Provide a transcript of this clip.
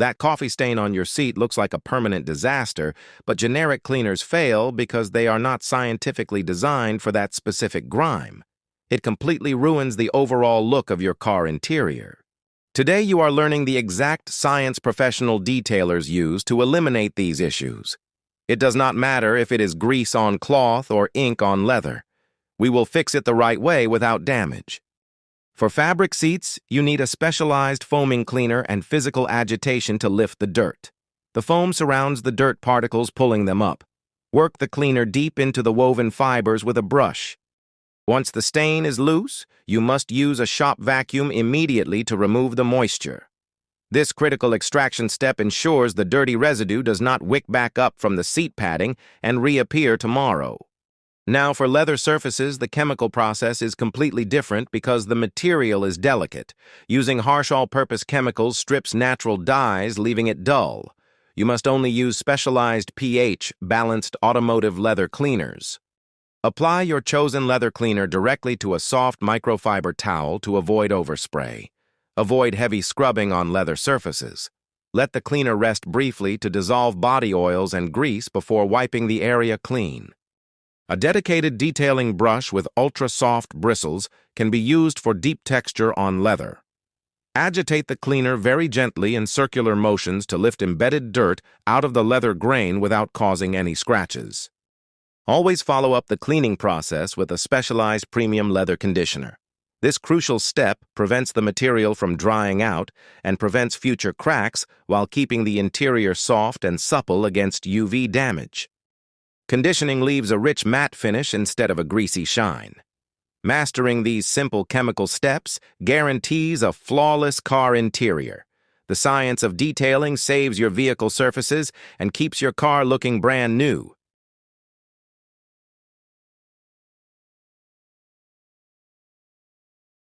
That coffee stain on your seat looks like a permanent disaster, but generic cleaners fail because they are not scientifically designed for that specific grime. It completely ruins the overall look of your car interior. Today you are learning the exact science professional detailers use to eliminate these issues. It does not matter if it is grease on cloth or ink on leather. We will fix it the right way without damage. For fabric seats, you need a specialized foaming cleaner and physical agitation to lift the dirt. The foam surrounds the dirt particles, pulling them up. Work the cleaner deep into the woven fibers with a brush. Once the stain is loose, you must use a shop vacuum immediately to remove the moisture. This critical extraction step ensures the dirty residue does not wick back up from the seat padding and reappear tomorrow. Now, for leather surfaces, the chemical process is completely different because the material is delicate. Using harsh all-purpose chemicals strips natural dyes, leaving it dull. You must only use specialized pH-balanced automotive leather cleaners. Apply your chosen leather cleaner directly to a soft microfiber towel to avoid overspray. Avoid heavy scrubbing on leather surfaces. Let the cleaner rest briefly to dissolve body oils and grease before wiping the area clean. A dedicated detailing brush with ultra-soft bristles can be used for deep texture on leather. Agitate the cleaner very gently in circular motions to lift embedded dirt out of the leather grain without causing any scratches. Always follow up the cleaning process with a specialized premium leather conditioner. This crucial step prevents the material from drying out and prevents future cracks while keeping the interior soft and supple against UV damage. Conditioning leaves a rich matte finish instead of a greasy shine. Mastering these simple chemical steps guarantees a flawless car interior. The science of detailing saves your vehicle surfaces and keeps your car looking brand new.